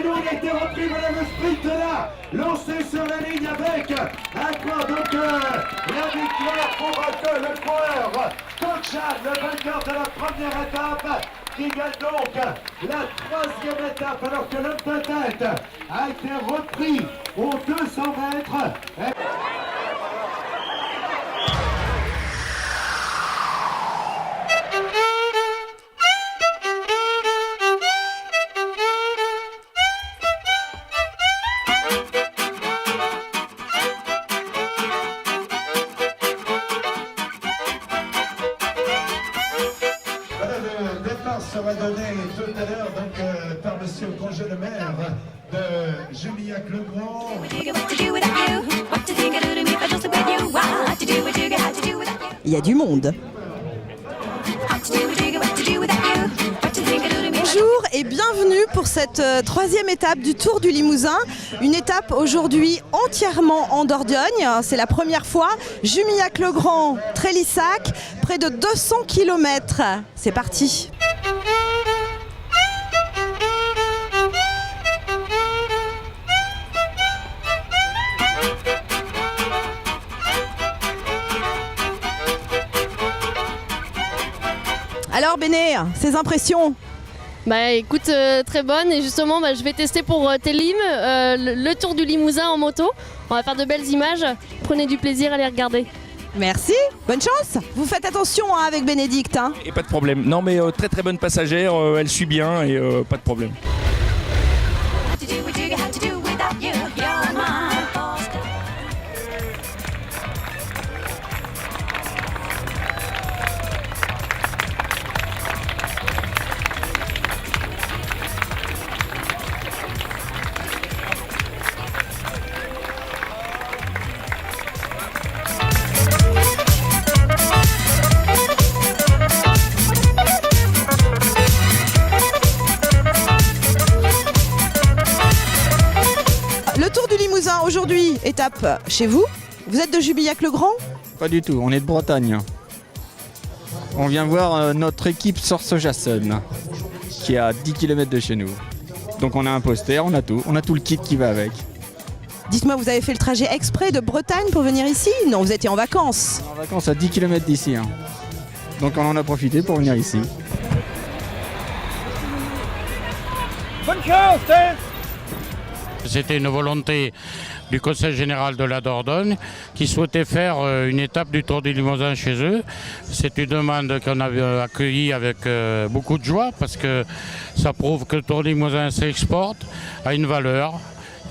nous, il a été repris, voilà le sprint là, lancé sur la ligne avec un point. Donc la victoire pour le coureur Kochal, le vainqueur de la première étape, qui gagne donc la troisième étape, alors que l'homme de tête a été repris aux 200 mètres. Le départ sera donné tout à l'heure donc par monsieur le congé de maire de Jumillac-le-Grand. Il y a du monde. Bonjour et bienvenue pour cette troisième étape du Tour du Limousin. Une étape aujourd'hui entièrement en Dordogne. C'est la première fois. Jumillac-le-Grand, Trélissac, près de 200 km. C'est parti. Alors Béné, ces impressions? Bah écoute, très bonne, et justement je vais tester pour Télim le Tour du Limousin en moto. On va faire de belles images, prenez du plaisir à les regarder. Merci, bonne chance. Vous faites attention avec Bénédicte. Et pas de problème. Non mais très très bonne passagère, elle suit bien et pas de problème. Le Tour du Limousin aujourd'hui, étape chez vous. Vous êtes de Jumillac-le-Grand? Pas du tout, on est de Bretagne. On vient voir notre équipe Sorsojason, qui est à 10 km de chez nous. Donc on a un poster, on a tout le kit qui va avec. Dites-moi, vous avez fait le trajet exprès de Bretagne pour venir ici? Non, vous étiez en vacances. On est en vacances à 10 km d'ici. Donc on en a profité pour venir ici. Bonne chance, hein. C'était une volonté du Conseil général de la Dordogne qui souhaitait faire une étape du Tour du Limousin chez eux. C'est une demande qu'on a accueillie avec beaucoup de joie parce que ça prouve que le Tour du Limousin s'exporte, a une valeur.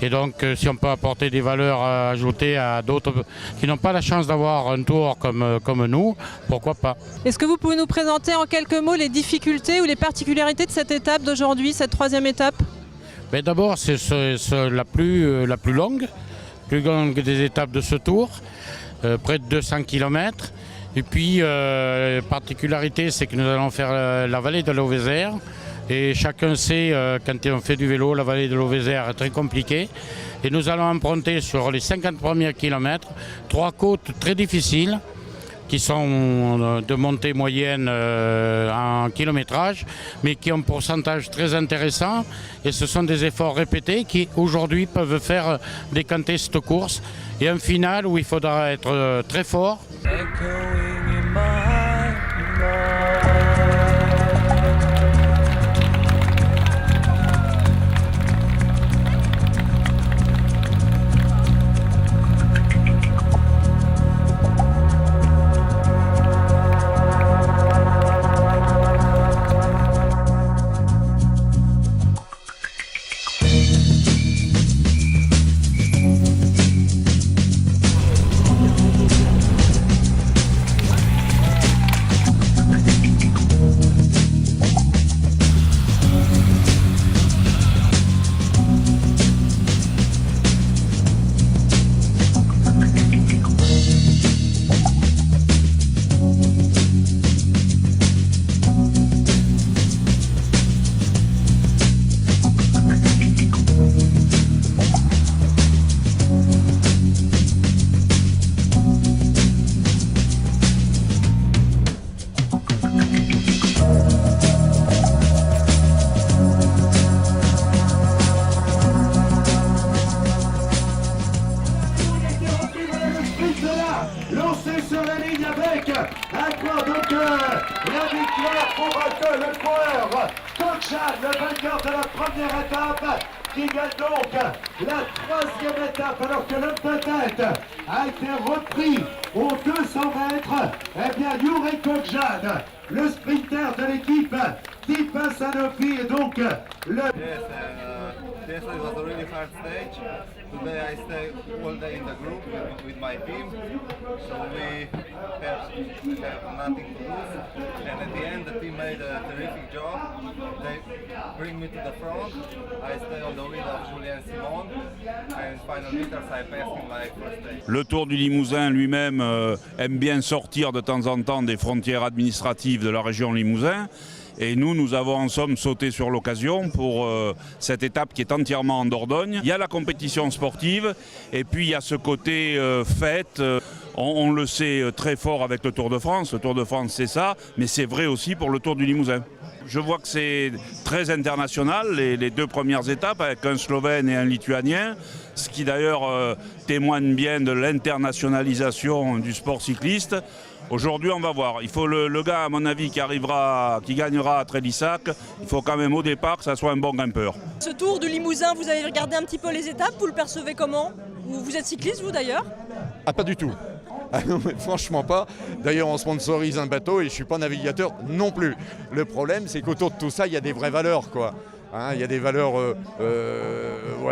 Et donc si on peut apporter des valeurs ajoutées à d'autres qui n'ont pas la chance d'avoir un tour comme nous, pourquoi pas. Est-ce que vous pouvez nous présenter en quelques mots les difficultés ou les particularités de cette étape d'aujourd'hui, cette troisième étape? Mais d'abord, c'est la plus longue des étapes de ce tour, près de 200 km. Et puis, particularité, c'est que nous allons faire la vallée de l'Auvézère. Et chacun sait, quand on fait du vélo, la vallée de l'Auvézère est très compliquée. Et nous allons emprunter sur les 50 premiers kilomètres 3 côtes très difficiles, qui sont de montée moyenne en kilométrage, mais qui ont un pourcentage très intéressant. Et ce sont des efforts répétés qui, aujourd'hui, peuvent faire décanter cette course. Et un final où il faudra être très fort. première étape, qui gagne donc la troisième étape, alors que l'homme de tête a été repris aux 200 mètres. Eh bien, Juraj Kokjan, le sprinter de l'équipe Tipa Sanofi, et donc le... Yes, it was a really hard stage. Today I stayed all day in the group with my team, so we have nothing to lose. And at the end, the team made a terrific job. They bring me to the front. I stay on the wheel of Julien Simon, and final meters I passed in my first stage. Le Tour du Limousin lui-même aime bien sortir de temps en temps des frontières administratives de la région Limousin. Et nous avons en somme sauté sur l'occasion pour cette étape qui est entièrement en Dordogne. Il y a la compétition sportive et puis il y a ce côté fête. On le sait très fort avec le Tour de France. Le Tour de France, c'est ça, mais c'est vrai aussi pour le Tour du Limousin. Je vois que c'est très international, les deux premières étapes, avec un Slovène et un Lituanien, ce qui d'ailleurs témoigne bien de l'internationalisation du sport cycliste. Aujourd'hui, on va voir. Il faut le gars, à mon avis, qui gagnera à Trélissac, il faut quand même au départ que ça soit un bon grimpeur. Ce Tour du Limousin, vous avez regardé un petit peu les étapes, vous le percevez comment? Vous êtes cycliste, vous d'ailleurs? Ah, pas du tout. Ah non, mais franchement pas. D'ailleurs, on sponsorise un bateau et je ne suis pas navigateur non plus. Le problème, c'est qu'autour de tout ça, il y a des vraies valeurs, quoi. Hein, il y a des valeurs,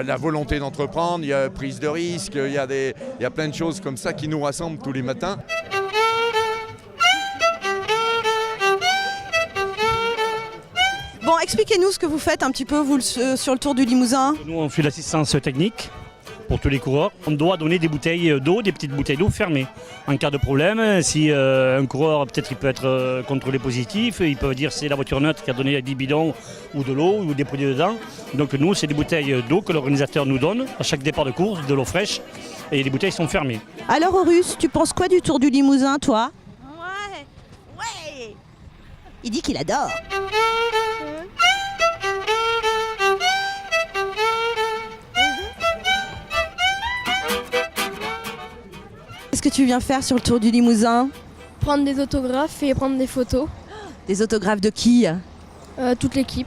la volonté d'entreprendre, il y a prise de risque, il y a plein de choses comme ça qui nous rassemblent tous les matins. Bon, expliquez-nous ce que vous faites un petit peu, vous, sur le Tour du Limousin. Nous, on fait l'assistance technique pour tous les coureurs. On doit donner des bouteilles d'eau, des petites bouteilles d'eau fermées. En cas de problème, si un coureur, peut-être il peut être contrôlé positif, il peut dire c'est la voiture neutre qui a donné 10 bidons ou de l'eau ou des produits dedans. Donc nous, c'est des bouteilles d'eau que l'organisateur nous donne à chaque départ de course, de l'eau fraîche, et les bouteilles sont fermées. Alors Horus, tu penses quoi du Tour du Limousin, toi? Ouais. Il dit qu'il adore. Qu'est-ce que tu viens faire sur le Tour du Limousin? Prendre des autographes et prendre des photos. Des autographes de qui? Toute l'équipe.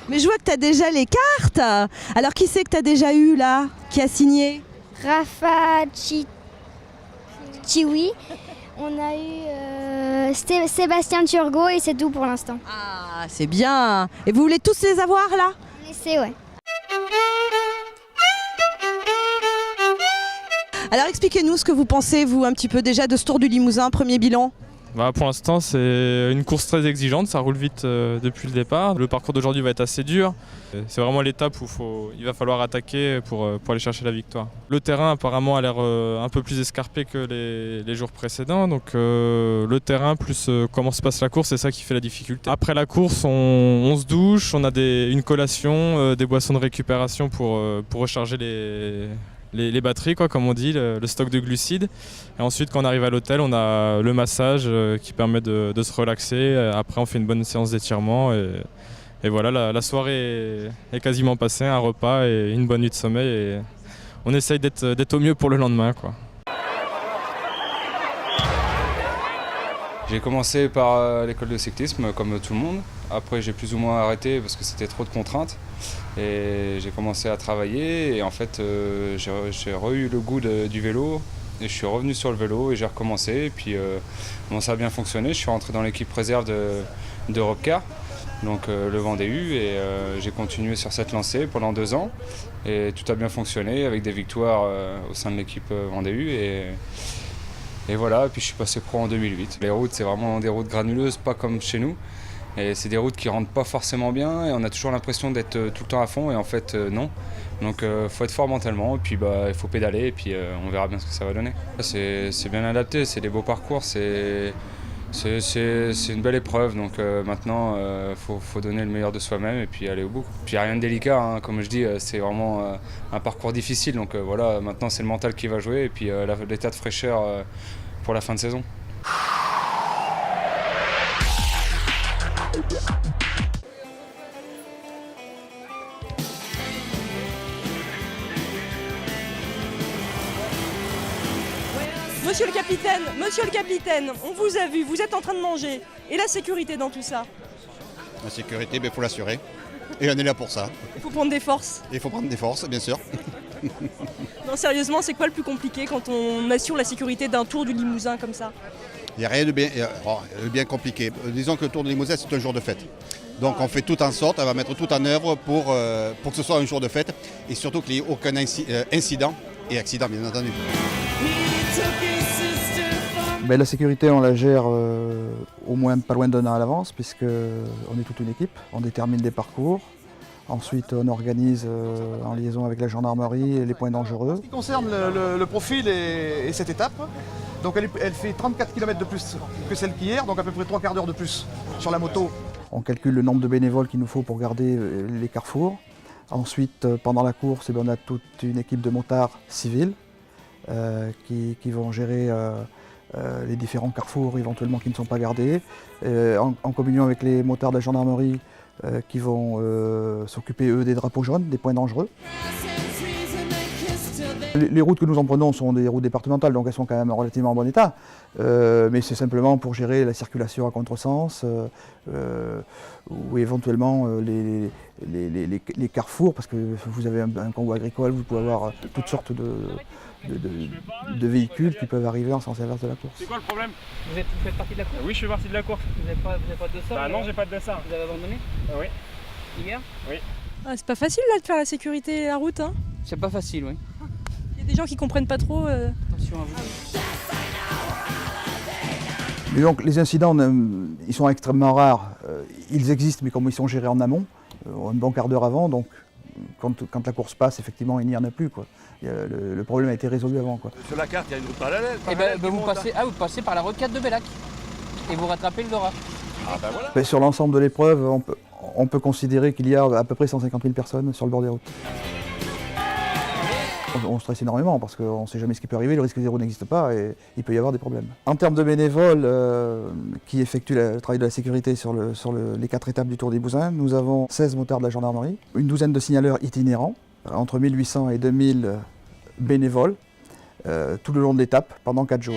Mais je vois que tu as déjà les cartes. Alors qui c'est que tu as déjà eu là? Qui a signé? Rafa Chiwi. On a eu Sébastien Turgot et c'est tout pour l'instant. Ah, c'est bien. Et vous voulez tous les avoir là? On essaie, ouais. Alors expliquez-nous ce que vous pensez, vous, un petit peu déjà de ce Tour du Limousin, premier bilan. Pour l'instant, c'est une course très exigeante, ça roule vite depuis le départ. Le parcours d'aujourd'hui va être assez dur. C'est vraiment l'étape où il va falloir attaquer pour aller chercher la victoire. Le terrain apparemment a l'air un peu plus escarpé que les jours précédents. Donc le terrain plus comment se passe la course, c'est ça qui fait la difficulté. Après la course, on se douche, on a une collation, des boissons de récupération pour recharger les batteries, quoi, comme on dit, le stock de glucides. Et ensuite, quand on arrive à l'hôtel, on a le massage qui permet de se relaxer. Après, on fait une bonne séance d'étirement. Et voilà, la soirée est quasiment passée, un repas et une bonne nuit de sommeil. Et on essaye d'être au mieux pour le lendemain, quoi. J'ai commencé par l'école de cyclisme, comme tout le monde. Après, j'ai plus ou moins arrêté parce que c'était trop de contraintes. Et j'ai commencé à travailler et en fait, j'ai eu le goût du vélo. Et je suis revenu sur le vélo et j'ai recommencé. Et puis, ça a bien fonctionné. Je suis rentré dans l'équipe réserve d'Europecar, donc le Vendée U. Et j'ai continué sur cette lancée pendant 2 ans. Et tout a bien fonctionné avec des victoires au sein de l'équipe Vendée U. Et voilà, et puis je suis passé pro en 2008. Les routes, c'est vraiment des routes granuleuses, pas comme chez nous. Et c'est des routes qui rentrent pas forcément bien et on a toujours l'impression d'être tout le temps à fond et en fait non. Donc faut être fort mentalement et puis il faut pédaler et puis on verra bien ce que ça va donner. C'est bien adapté, c'est des beaux parcours, c'est une belle épreuve. Donc maintenant faut donner le meilleur de soi-même et puis aller au bout. Puis il n'y a rien de délicat, hein, comme je dis, c'est vraiment un parcours difficile. Donc voilà, maintenant c'est le mental qui va jouer et puis l'état de fraîcheur pour la fin de saison. Monsieur le capitaine, on vous a vu, vous êtes en train de manger. Et la sécurité dans tout ça? La sécurité, il faut l'assurer. Et on est là pour ça. Il faut prendre des forces. Il faut prendre des forces, bien sûr. Non, sérieusement, c'est quoi le plus compliqué quand on assure la sécurité d'un tour du Limousin comme ça? Il n'y a rien de bien compliqué. Disons que le Tour de Limousin, c'est un jour de fête. Donc on fait tout en sorte, on va mettre tout en œuvre pour que ce soit un jour de fête et surtout qu'il n'y ait aucun incident et accident, bien entendu. La sécurité, on la gère au moins pas loin d'un an à l'avance, puisqu'on est toute une équipe, on détermine des parcours. Ensuite, on organise en liaison avec la gendarmerie les points dangereux. En ce qui concerne le profil et cette étape, donc elle fait 34 km de plus que celle qu'hier, donc à peu près 3 quarts d'heure de plus sur la moto. On calcule le nombre de bénévoles qu'il nous faut pour garder les carrefours. Ensuite, pendant la course, on a toute une équipe de motards civils qui vont gérer les différents carrefours éventuellement qui ne sont pas gardés, en communion avec les motards de la gendarmerie qui vont s'occuper eux des drapeaux jaunes, des points dangereux. Les routes que nous empruntons sont des routes départementales, donc elles sont quand même relativement en bon état, mais c'est simplement pour gérer la circulation à contresens ou éventuellement les carrefours, parce que vous avez un convoi agricole, vous pouvez avoir toutes sortes de véhicules qui peuvent arriver en sens inverse de la course. C'est quoi le problème? Vous faites partie de la course? Oui, je fais partie de la course. Vous n'avez pas de dossard? Bah non, j'ai pas de dossard. Vous avez abandonné? Oui. Hier? Oui. Ah, c'est pas facile là de faire la sécurité et la route, hein? C'est pas facile, oui. Il y a des gens qui comprennent pas trop. Attention à vous. Mais donc les incidents, ils sont extrêmement rares. Ils existent, mais comme ils sont gérés en amont, un bon quart d'heure avant, donc quand la course passe, effectivement, il n'y en a plus, quoi. Le problème a été résolu avant, quoi. Sur la carte, il y a une route parallèle. Et vous passez par la rocade de Bellac et vous rattrapez le Dora. Ah bah voilà. Sur l'ensemble de l'épreuve, on peut considérer qu'il y a à peu près 150 000 personnes sur le bord des routes. On stresse énormément parce qu'on ne sait jamais ce qui peut arriver, le risque zéro n'existe pas et il peut y avoir des problèmes. En termes de bénévoles qui effectuent le travail de la sécurité sur les 4 étapes du Tour des Limousin, nous avons 16 motards de la gendarmerie, une douzaine de signaleurs itinérants, entre 1800 et 2000 bénévoles, tout le long de l'étape pendant 4 jours.